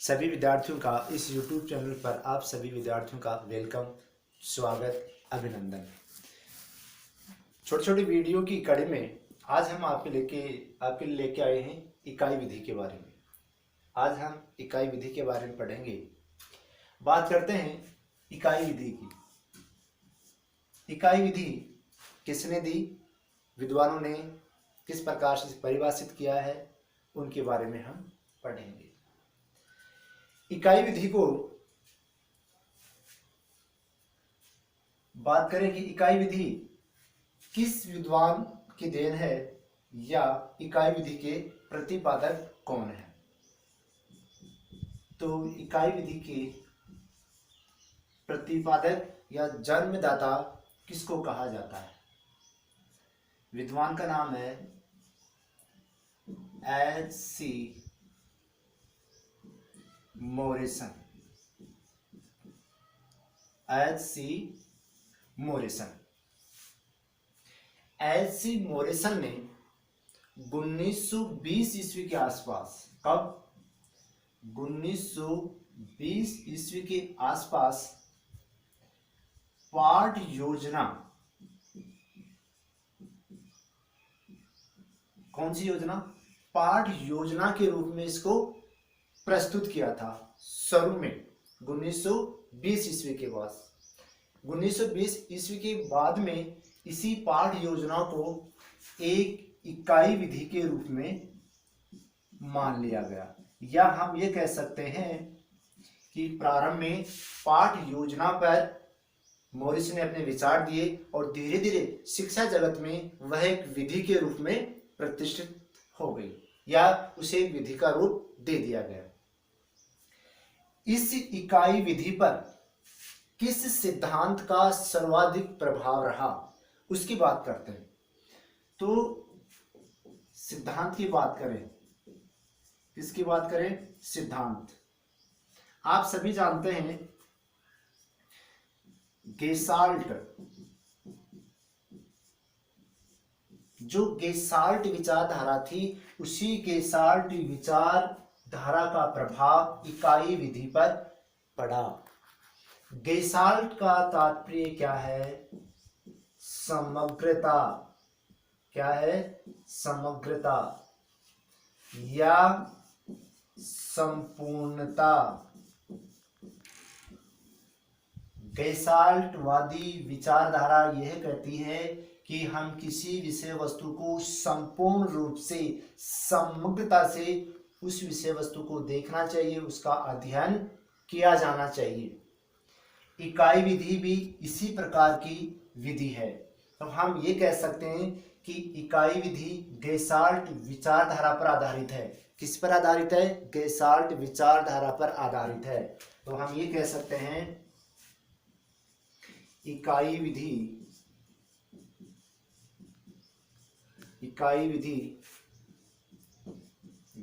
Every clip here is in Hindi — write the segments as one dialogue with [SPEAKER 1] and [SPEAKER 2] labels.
[SPEAKER 1] सभी विद्यार्थियों का इस YouTube चैनल पर आप सभी विद्यार्थियों का वेलकम, स्वागत, अभिनंदन। छोटी छोटी वीडियो की कड़ी में आज हम आपके लिए लेके आए हैं इकाई विधि के बारे में। आज हम इकाई विधि के बारे में पढ़ेंगे। बात करते हैं इकाई विधि की। इकाई विधि किसने दी, विद्वानों ने किस प्रकार से परिभाषित किया है, उनके बारे में हम पढ़ेंगे। इकाई विधि को बात करें कि इकाई विधि किस विद्वान की देन है या इकाई विधि के प्रतिपादक कौन है। तो इकाई विधि के प्रतिपादक या जन्मदाता किसको कहा जाता है? विद्वान का नाम है H.C. मोरिसन। H.C. मोरिसन ने 1920 ईस्वी के आसपास, कब? 1920 ईस्वी के आसपास पाठ योजना, कौन सी योजना? पाठ योजना के रूप में इसको प्रस्तुत किया था शुरू में 1920 ईस्वी के बाद। 1920 ईस्वी के बाद में इसी पाठ योजना को एक इकाई विधि के रूप में मान लिया गया, या हम ये कह सकते हैं कि प्रारंभ में पाठ योजना पर मोरिस ने अपने विचार दिए और धीरे धीरे शिक्षा जगत में वह एक विधि के रूप में प्रतिष्ठित हो गई, या उसे एक विधि का रूप दे दिया गया। इस इकाई विधि पर किस सिद्धांत का सर्वाधिक प्रभाव रहा, उसकी बात करते हैं। तो सिद्धांत की बात करें, किसकी बात करें? सिद्धांत। आप सभी जानते हैं गेसाल्ट, जो गेसाल्ट विचारधारा थी, उसी गेसाल्ट विचारधारा का प्रभाव इकाई विधि पर पड़ा। गेसाल्ट का तात्पर्य क्या है? समग्रता। क्या है? समग्रता या संपूर्णता। गेसाल्टवादी विचारधारा यह कहती है कि हम किसी विषय वस्तु को संपूर्ण रूप से, समग्रता से उस विषय वस्तु को देखना चाहिए, उसका अध्ययन किया जाना चाहिए। इकाई विधि भी इसी प्रकार की विधि है। तो हम ये कह सकते हैं कि इकाई विधि गेसाल्ट विचारधारा पर आधारित है। किस पर आधारित है? गेसाल्ट विचारधारा पर आधारित है। तो हम ये कह सकते हैं इकाई विधि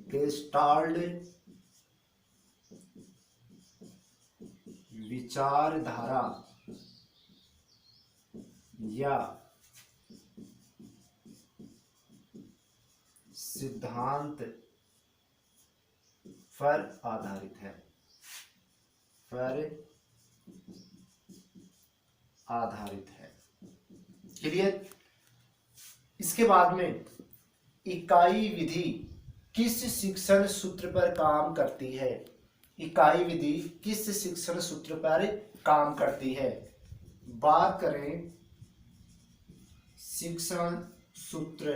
[SPEAKER 1] गेस्टाल्ट विचारधारा या सिद्धांत पर आधारित है। क्लियर? इसके बाद में इकाई विधि किस शिक्षण सूत्र पर काम करती है? इकाई विधि किस शिक्षण सूत्र पर काम करती है? बात करें शिक्षण सूत्र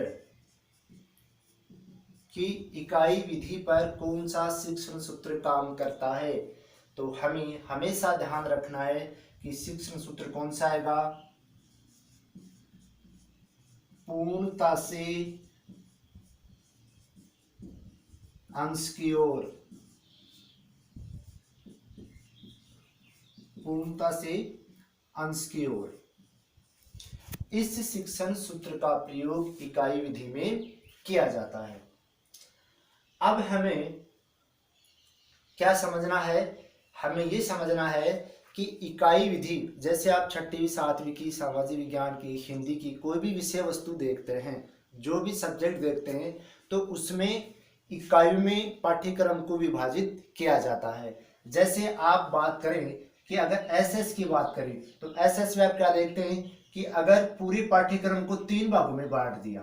[SPEAKER 1] की, इकाई विधि पर कौन सा शिक्षण सूत्र काम करता है, तो हमें हमेशा ध्यान रखना है कि शिक्षण सूत्र कौन सा आएगा? पूर्णता से अंश की ओर। पूर्णता से अंश की ओर। इस शिक्षण सूत्र का प्रयोग इकाई विधि में किया जाता है। अब हमें क्या समझना है? हमें ये समझना है कि इकाई विधि, जैसे आप छठी, सातवीं की, सामाजिक विज्ञान की, हिंदी की कोई भी विषय वस्तु देखते हैं, जो भी सब्जेक्ट देखते हैं, तो उसमें इकाइयों में पाठ्यक्रम को विभाजित किया जाता है। जैसे आप बात करें कि अगर एसएस की बात करें तो एसएस में आप क्या देखते हैं कि अगर पूरे पाठ्यक्रम को 3 भागों में बांट दिया,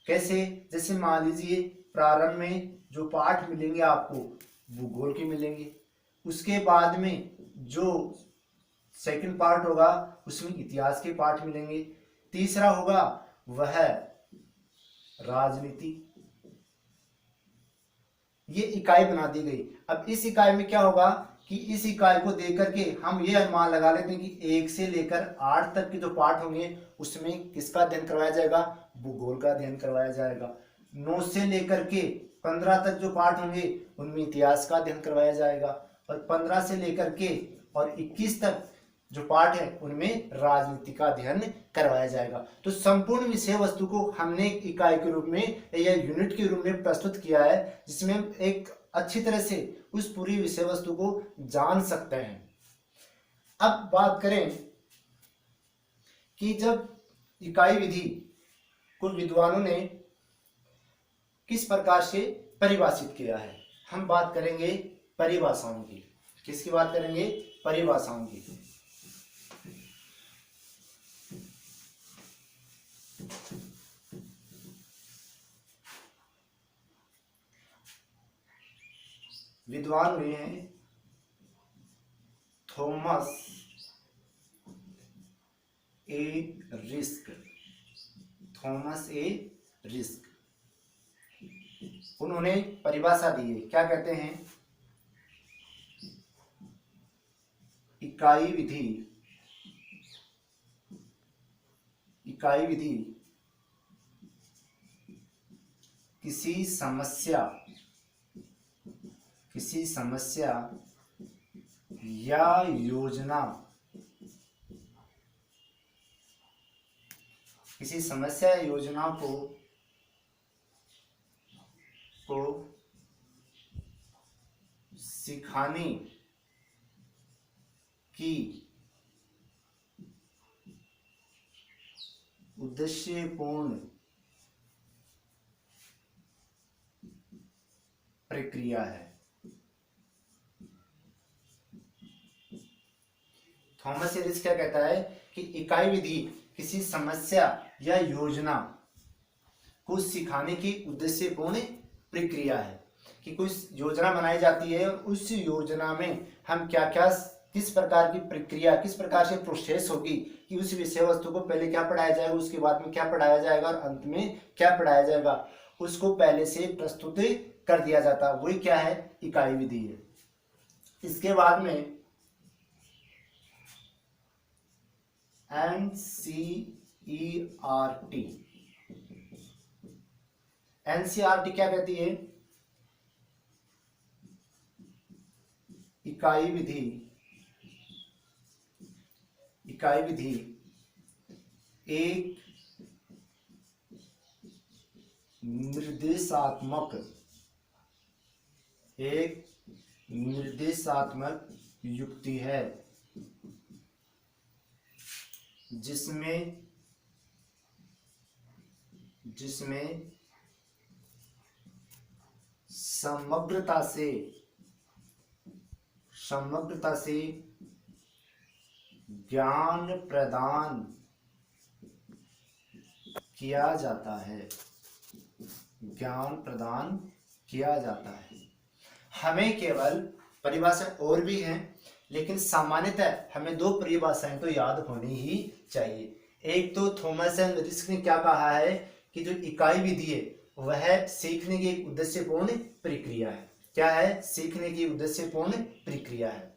[SPEAKER 1] कैसे? जैसे मान लीजिए प्रारंभ में जो पाठ मिलेंगे आपको भूगोल के मिलेंगे, उसके बाद में जो सेकंड पार्ट होगा उसमें इतिहास के पाठ मिलेंगे, तीसरा होगा वह राजनीति। ये इकाई बना दी गई। अब इस इकाई में क्या होगा कि इस इकाई को देकर के हम ये अनुमान लगा लेते हैं कि 1 से लेकर 8 तक के जो पाठ होंगे उसमें किसका अध्ययन करवाया जाएगा? भूगोल का अध्ययन करवाया जाएगा। 9 से लेकर के 15 तक जो पाठ होंगे उनमें इतिहास का अध्ययन करवाया जाएगा, और 15 से लेकर के और 21 तक जो पाठ है उनमें राजनीति का अध्ययन करवाया जाएगा। तो संपूर्ण विषय वस्तु को हमने एक इकाई के रूप में या यूनिट के रूप में प्रस्तुत किया है, जिसमें हम एक अच्छी तरह से उस पूरी विषय वस्तु को जान सकते हैं। अब बात करें कि जब इकाई विधि को विद्वानों ने किस प्रकार से परिभाषित किया है, हम बात करेंगे परिभाषाओं की। किसकी बात करेंगे? परिभाषाओं की। विद्वान हुए हैं थॉमस ए रिस्क। थॉमस ए रिस्क, उन्होंने परिभाषा दी है। क्या कहते हैं? इकाई विधि, इकाई विधि किसी समस्या या योजना, किसी समस्या या योजना को सिखाने की उद्देश्यपूर्ण प्रक्रिया है। थॉमस एडिसन क्या कहता है कि इकाई विधि किसी समस्या या योजना को सिखाने की उद्देश्यपूर्ण प्रक्रिया है, कि कुछ योजना बनाई जाती है और उस योजना में हम क्या क्या, किस प्रकार की प्रक्रिया, किस प्रकार से प्रोसेस होगी कि उस विषय वस्तु को पहले क्या पढ़ाया जाएगा, उसके बाद में क्या पढ़ाया जाएगा और अंत में क्या पढ़ाया जाएगा, उसको पहले से प्रस्तुत कर दिया जाता है। वही क्या है? इकाई विधि है। इसके बाद में एनसीईआरटी, एनसीईआरटी क्या कहती है? इकाई विधि, इकाई विधि एक निर्देशात्मक युक्ति है जिसमें समग्रता से ज्ञान प्रदान किया जाता है, ज्ञान प्रदान किया जाता है। हमें केवल परिभाषा और भी हैं, लेकिन सामान्यतः हमें 2 परिभाषाएं तो याद होनी ही चाहिए। एक तो थॉमस एंड रिस्क ने क्या कहा है कि जो इकाई विधि है वह सीखने की एक उद्देश्यपूर्ण प्रक्रिया है। क्या है? सीखने की उद्देश्यपूर्ण प्रक्रिया है।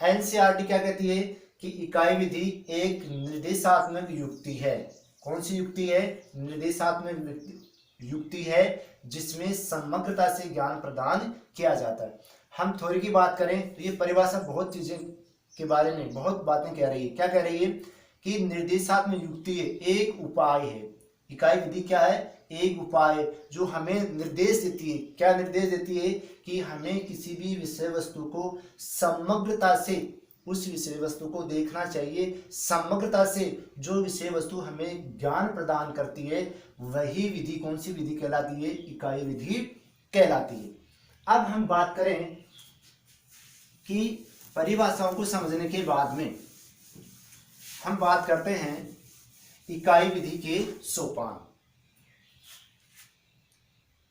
[SPEAKER 1] एनसीईआरटी क्या कहती है कि इकाई विधि एक निर्देशात्मक युक्ति है। कौन सी युक्ति है? निर्देशात्मक युक्ति है जिसमें समग्रता से ज्ञान प्रदान किया जाता है। हम थ्योरी की बात करें तो ये परिभाषा बहुत चीजें के बारे में बहुत बातें कह रही है। क्या कह रही है कि निर्देशात्मक युक्ति एक उपाय है। इकाई विधि क्या है? एक उपाय जो हमें निर्देश देती है। क्या निर्देश देती है? कि हमें किसी भी विषय वस्तु को समग्रता से उस विषय वस्तु को देखना चाहिए। समग्रता से जो विषय वस्तु हमें ज्ञान प्रदान करती है वही विधि कौन सी विधि कहलाती है? इकाई विधि कहलाती है। अब हम बात करें कि परिभाषाओं को समझने के बाद में हम बात करते हैं इकाई विधि के सोपान।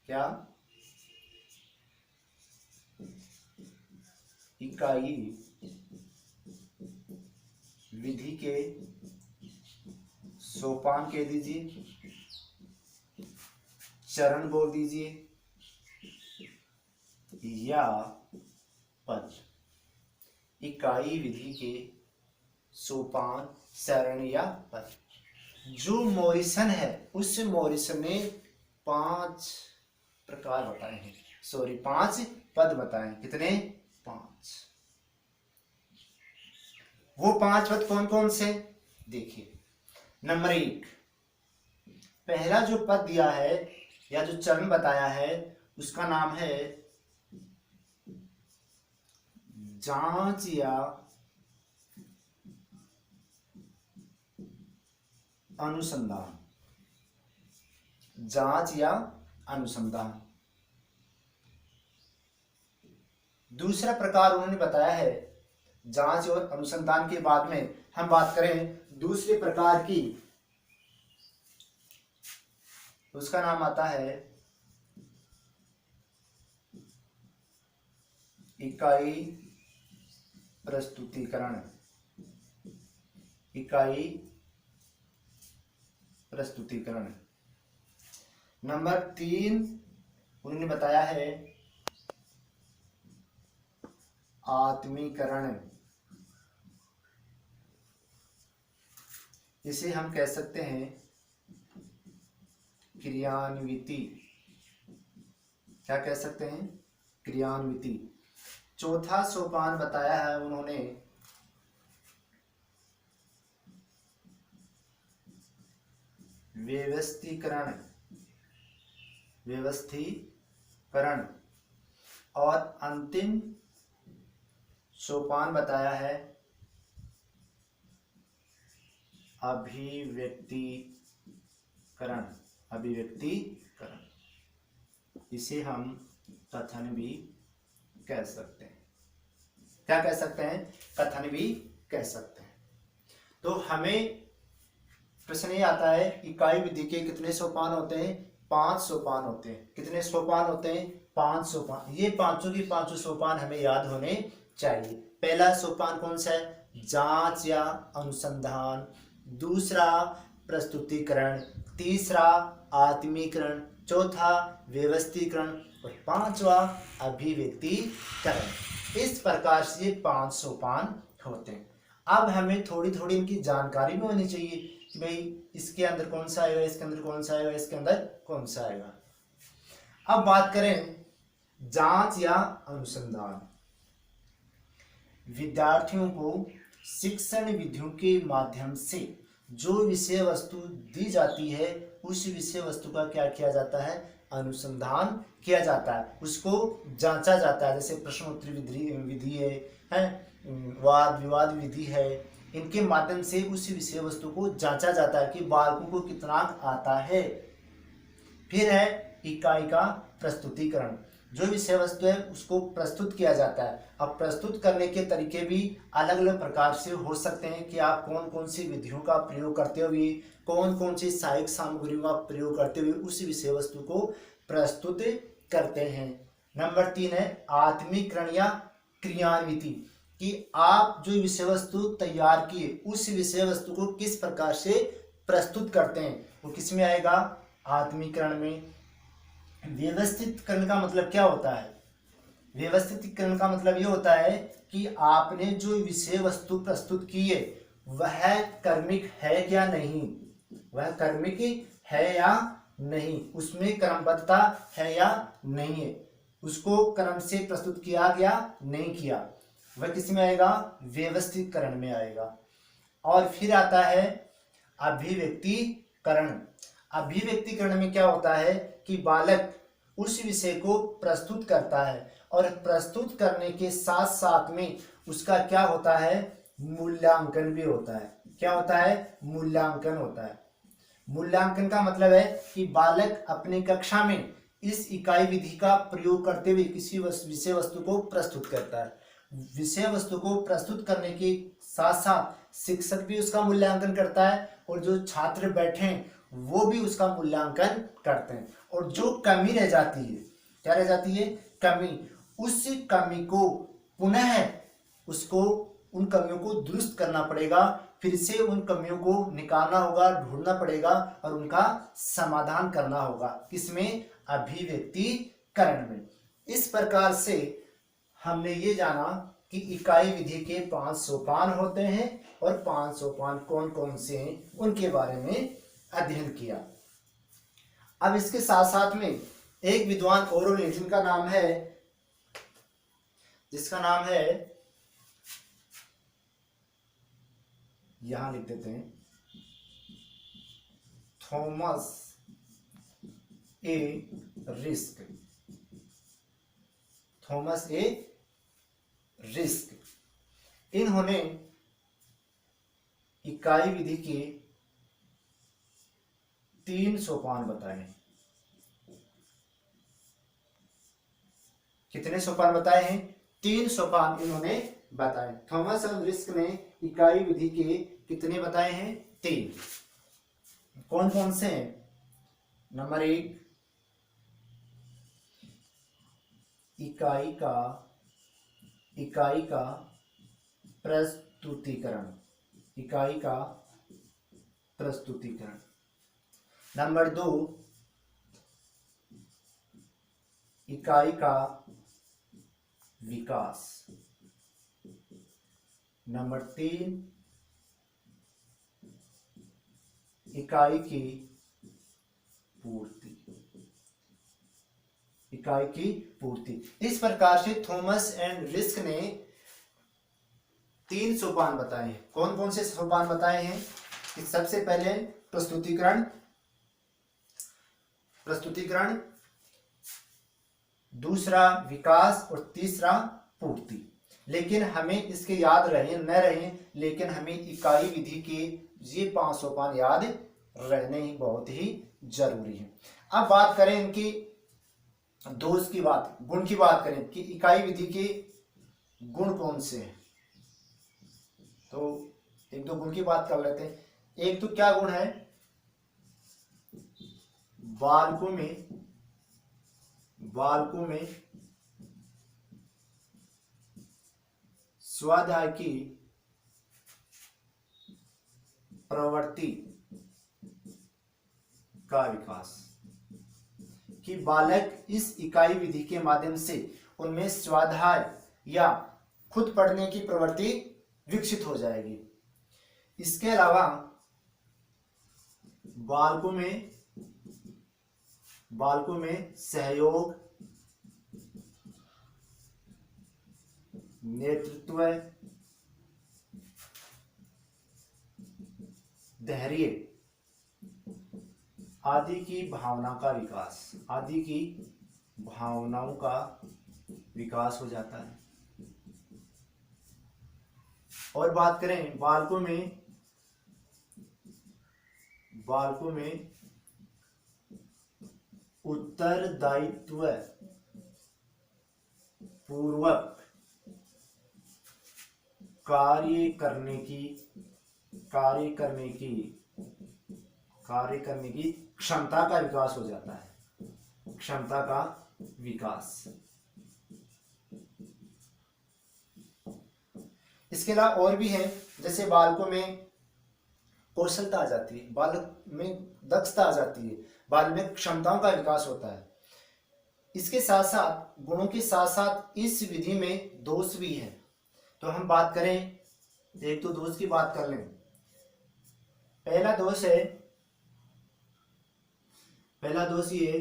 [SPEAKER 1] क्या? इकाई विधि के सोपान कह दीजिए, चरण बोल दीजिए या पद। इकाई विधि के सोपान, चरण या पद। जो मॉरिसन है उस मॉरिसन ने 5 प्रकार बताए हैं, 5 पद बताए हैं। कितने? 5। वो 5 पद कौन कौन से? देखिए, नंबर 1, पहला जो पद दिया है या जो चरण बताया है उसका नाम है जांच या अनुसंधान। जांच या अनुसंधान। दूसरा प्रकार उन्होंने बताया है जांच और अनुसंधान के बाद में हम बात करें दूसरे प्रकार की, उसका नाम आता है इकाई प्रस्तुतिकरण। इकाई प्रस्तुतिकरण। नंबर 3 उन्होंने बताया है आत्मीकरण। इसे हम कह सकते हैं क्रियान्विति। क्या कह सकते हैं? क्रियान्विति। चौथा सोपान बताया है उन्होंने व्यवस्थीकरण। व्यवस्थीकरण। और अंतिम सोपान बताया है अभिव्यक्तिकरण। अभिव्यक्तिकरण। इसे हम कथन भी कह सकते हैं। क्या कह सकते हैं? कथन भी कह सकते हैं। तो हमें प्रश्न ये आता है इकाई विधि के कितने सोपान होते हैं? 5 सोपान होते हैं। कितने सोपान होते हैं? 5 सोपान। ये पांचों की पांचों सोपान हमें याद होने चाहिए। पहला सोपान कौन सा है? जांच या अनुसंधान। दूसरा प्रस्तुतिकरण। तीसरा आत्मीकरण। चौथा व्यवस्थीकरण और 5वां अभिव्यक्तिकरण। इस प्रकार से ये 5 सोपान होते हैं। अब हमें थोड़ी थोड़ी इनकी जानकारी भी होनी चाहिए कि भाई इसके अंदर कौन सा आएगा, इसके अंदर कौन सा आएगा, इसके अंदर कौन सा आएगा। अब बात करें जांच या अनुसंधान। विद्यार्थियों को शिक्षण विधियों के माध्यम से जो विषय वस्तु दी जाती है उस विषय वस्तु का क्या किया जाता है? अनुसंधान किया जाता है, उसको जांचा जाता है। जैसे प्रश्नोत्तरी विधि है, वाद विवाद विधि है। इनके माध्यम से उस विषय वस्तु को जांचा जाता है कि बालकों को कितना आता है। फिर है इकाई का प्रस्तुतिकरण। जो विषय वस्तु है उसको प्रस्तुत किया जाता है। अब प्रस्तुत करने के तरीके भी अलग अलग प्रकार से हो सकते हैं कि आप कौन कौन सी विधियों का प्रयोग करते हुए, कौन कौन सी सहायक सामग्रियों का प्रयोग करते हुए उस विषय वस्तु को प्रस्तुत करते हैं। नंबर 3 है आत्मीकरण या क्रियान्विति, कि आप जो विषय वस्तु तैयार किए उस विषय वस्तु को किस प्रकार से प्रस्तुत करते हैं, वो किस में आएगा? आत्मीकरण में। व्यवस्थितकरण का मतलब क्या होता है? व्यवस्थितकरण का मतलब ये होता है कि आपने जो विषय वस्तु प्रस्तुत की है वह कर्मिक है या नहीं, वह कर्मिक है या नहीं, उसमें क्रमबद्धता है या नहीं है, उसको क्रम से प्रस्तुत किया गया नहीं किया, वह किस में आएगा? व्यवस्थितकरण में आएगा। और फिर आता है अभिव्यक्तिकरण। अभिव्यक्तिकरण में क्या होता है कि बालक उस विषय को प्रस्तुत करता है और प्रस्तुत करने के साथ साथ में उसका क्या होता है? मूल्यांकन भी होता है। क्या होता है? मूल्यांकन होता है। मूल्यांकन का मतलब है कि बालक अपनी कक्षा में इस इकाई विधि का प्रयोग करते हुए किसी विषय वस्तु को प्रस्तुत करता है। विषय वस्तु को प्रस्तुत करने के साथ साथ शिक्षक भी उसका मूल्यांकन करता है और जो छात्र बैठे हैं वो भी उसका मूल्यांकन करते हैं। और जो कमी रह जाती है, क्या रह जाती है? कमी। उस कमी को पुनः उसको उन कमियों को दुरुस्त करना पड़ेगा, फिर से उन कमियों को निकालना होगा, ढूंढना पड़ेगा और उनका समाधान करना होगा। किसमें? अभिव्यक्तिकरण में। इस प्रकार से हमने ये जाना कि इकाई विधि के 5 सोपान होते हैं और 5 सोपान कौन कौन से हैं उनके बारे में अध्ययन किया। अब इसके साथ साथ में एक विद्वान और है जिसका नाम है यहां लिख देते हैं, थॉमस ए रिस्क। थॉमस ए रिस्क। इन्होंने इकाई विधि के 3 सोपान बताए। कितने सोपान बताए हैं? 3 सोपान इन्होंने बताए। थॉमस एंड रिस्क ने इकाई विधि के कितने बताए हैं? 3। कौन कौन से हैं? नंबर 1, इकाई का प्रस्तुतीकरण। इकाई का प्रस्तुतीकरण। नंबर 2, इकाई का विकास। नंबर 3, इकाई की पूर्ति। इकाई की पूर्ति। इस प्रकार से थॉमस एंड रिस्क ने 3 सोपान बताए हैं। कौन कौन से सोपान बताए हैं? कि सबसे पहले प्रस्तुतीकरण, दूसरा विकास और तीसरा पूर्ति। लेकिन हमें इसके याद रहे न रहे, लेकिन हमें इकाई विधि के ये 5 सोपान याद रहने ही बहुत ही जरूरी है। अब बात करें इनकी दोष की बात, गुण की बात करें कि इकाई विधि के गुण कौन से हैं, तो 1-2 गुण की बात कर लेते हैं। एक तो क्या गुण है? बालकों में स्वाध्याय की प्रवृत्ति का विकास। कि बालक इस इकाई विधि के माध्यम से उनमें स्वाध्याय या खुद पढ़ने की प्रवृत्ति विकसित हो जाएगी। इसके अलावा बालकों में सहयोग, नेतृत्व, धैर्य आदि की भावनाओं का विकास हो जाता है। और बात करें बालकों में उत्तरदायित्व पूर्वक कार्य करने की क्षमता का विकास हो जाता है। क्षमता का विकास। इसके अलावा और भी है, जैसे बालकों में कौशलता आ जाती है, बालक में दक्षता आ जाती है, बालक में क्षमताओं का विकास होता है। इसके साथ साथ गुणों के साथ साथ इस विधि में दोष भी है। तो हम बात करें, 1-2 दोष की बात कर लें। पहला दोष ये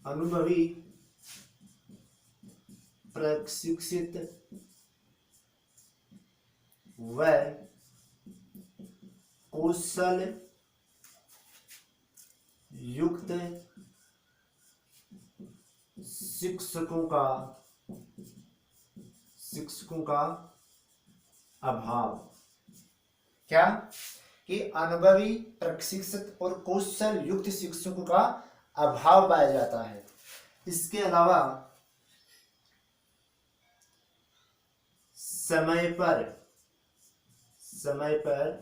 [SPEAKER 1] अनुभवी प्रशिक्षित व कौशल युक्त शिक्षकों का अभाव। क्या? कि अनुभवी, प्रशिक्षित और कौशल युक्त शिक्षकों का अभाव पाया जाता है। इसके अलावा समय पर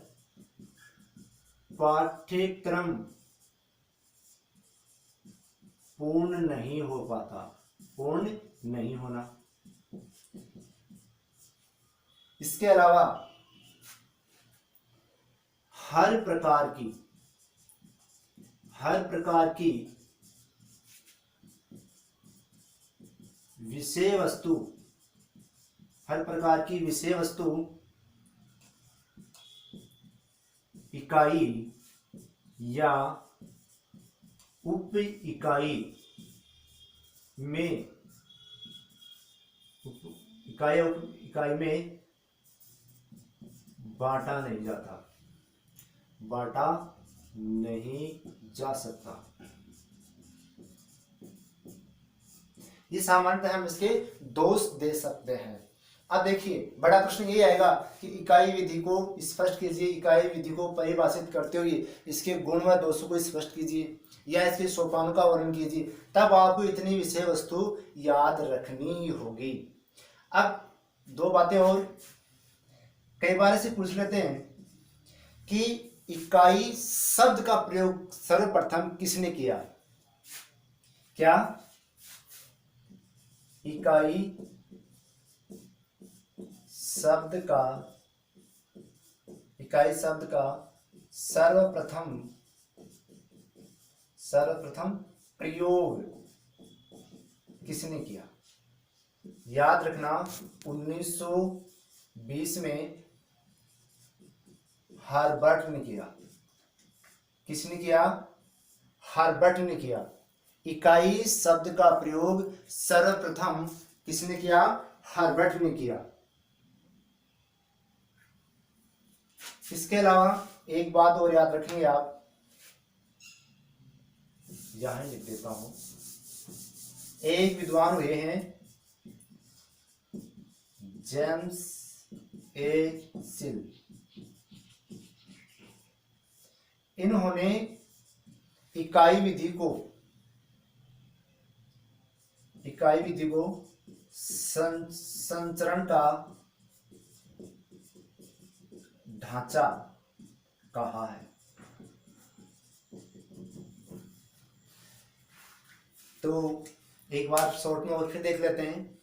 [SPEAKER 1] पाठ्यक्रम पूर्ण नहीं होना। इसके अलावा हर प्रकार की विषय वस्तु इकाई या उप इकाई में बांटा नहीं जा सकता। ये सामान्यतः हम इसके दोष दे सकते हैं। अब देखिए, बड़ा प्रश्न ये आएगा कि इकाई विधि को स्पष्ट कीजिए, इकाई विधि को परिभाषित करते हुए इसके गुण व दोषों को स्पष्ट कीजिए या इसके सोपानों का वर्णन कीजिए। तब आपको इतनी विषय वस्तु याद रखनी होगी। अब दो बातें और कई बार से पूछ लेते हैं कि इकाई शब्द का प्रयोग सर्वप्रथम किसने किया? क्या इकाई शब्द का सर्वप्रथम प्रयोग किसने किया? याद रखना, 1920 में हर्बर्ट ने किया। किसने किया? हर्बर्ट ने किया। इकाई शब्द का प्रयोग सर्वप्रथम किसने किया? हर्बर्ट ने किया। इसके अलावा एक बात और याद रखेंगे आप, यहां लिख देता हूं। एक विद्वान हुए हैं जेम्स ए सिल। इन्होंने इकाई विधि को संचरण का ढांचा कहा है। तो एक बार शॉर्ट में और फिर देख लेते हैं।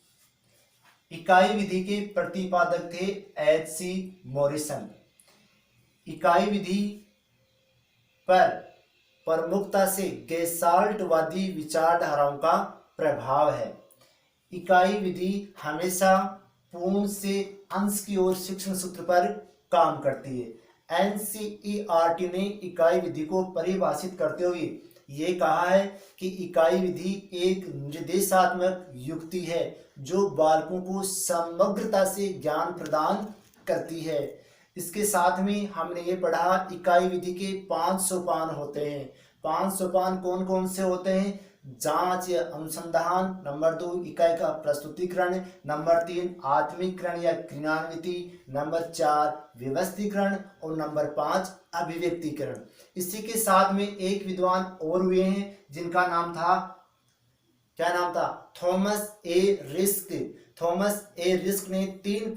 [SPEAKER 1] इकाई विधि के प्रतिपादक थे H.C. मॉरिसन। इकाई विधि पर प्रमुखता से गेस्टाल्टवादी विचारधाराओं का प्रभाव है। इकाई विधि हमेशा पूर्ण से अंश की ओर शिक्षण सूत्र पर काम करती है। एनसीईआरटी ने इकाई विधि को परिभाषित करते हुए ये कहा है कि इकाई विधि एक निर्देशात्मक युक्ति है जो बालकों को समग्रता से ज्ञान प्रदान करती है। इसके साथ में हमने ये पढ़ा, इकाई विधि के 5 सोपान होते हैं। 5 सोपान कौन कौन से होते हैं? जांच या अनुसंधान, नंबर 2 इकाई का प्रस्तुतिकरण, नंबर 3 आत्मीकरण या क्रियान्विति, नंबर 4 व्यवस्थीकरण और नंबर 5 अभिव्यक्तिकरण। इसी के साथ में एक विद्वान और हुए हैं जिनका नाम था, क्या नाम था? थॉमस ए रिस्क। थॉमस ए रिस्क ने 3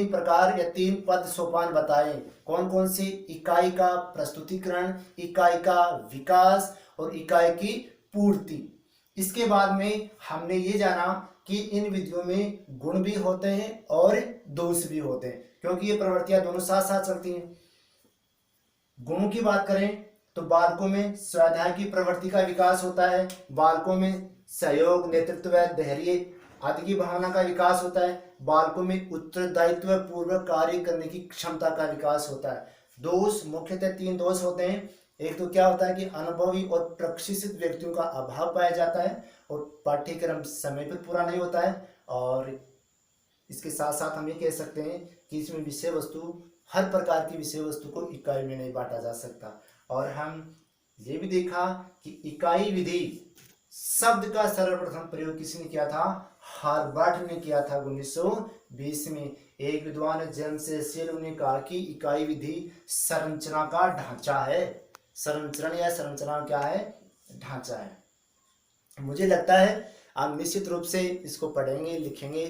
[SPEAKER 1] प्रकार या 3 पद सोपान बताए। कौन कौन से? इकाई का प्रस्तुतिकरण, इकाई का विकास और इकाई की पूर्ति। इसके बाद में हमने ये जाना कि इन विधियों में गुण भी होते हैं और दोष भी होते हैं, क्योंकि ये प्रवृत्तियां दोनों साथ साथ चलती हैं। गुणों की बात करें तो बालकों में स्वाध्याय की प्रवृत्ति का विकास होता है, बालकों में सहयोग, नेतृत्व, धैर्य आदि की भावना का विकास होता है, बालकों में उत्तरदायित्व पूर्वक कार्य करने की क्षमता का विकास होता है। दोष मुख्यतः 3 दोष होते हैं। एक तो क्या होता है कि अनुभवी और प्रशिक्षित व्यक्तियों का अभाव पाया जाता है और पाठ्यक्रम समय पर पूरा नहीं होता है, और इसके साथ साथ हम ये कह सकते हैं कि इसमें विषय वस्तु, हर प्रकार की विषय वस्तु को इकाई में नहीं बांटा जा सकता। और हम ये भी देखा कि इकाई विधि शब्द का सर्वप्रथम प्रयोग किसने किया था? हर्बर्ट ने किया था 1920 में। एक विद्वान जेम्स सेल ने कहा कि इकाई विधि संरचना का ढांचा है। संरचना या संरचना क्या है? ढांचा है। मुझे लगता है आप निश्चित रूप से इसको पढ़ेंगे, लिखेंगे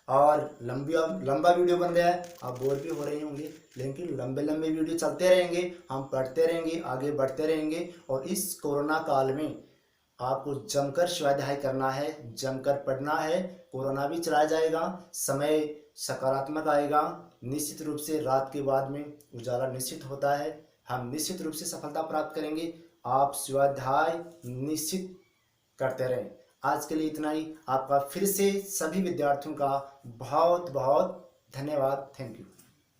[SPEAKER 1] और लंबा वीडियो बन गया है, आप बोर भी हो रहे होंगे, लेकिन लंबे लंबे वीडियो चलते रहेंगे, हम पढ़ते रहेंगे, आगे बढ़ते रहेंगे। और इस कोरोना काल में आपको जमकर स्वाध्याय करना है, जमकर पढ़ना है। कोरोना भी चला जाएगा, समय सकारात्मक आएगा। निश्चित रूप से रात के बाद में उजाला निश्चित होता है, हम निश्चित रूप से सफलता प्राप्त करेंगे। आप स्वाध्याय निश्चित करते रहें। आज के लिए इतना ही। आपका फिर से सभी विद्यार्थियों का बहुत बहुत धन्यवाद। Thank you.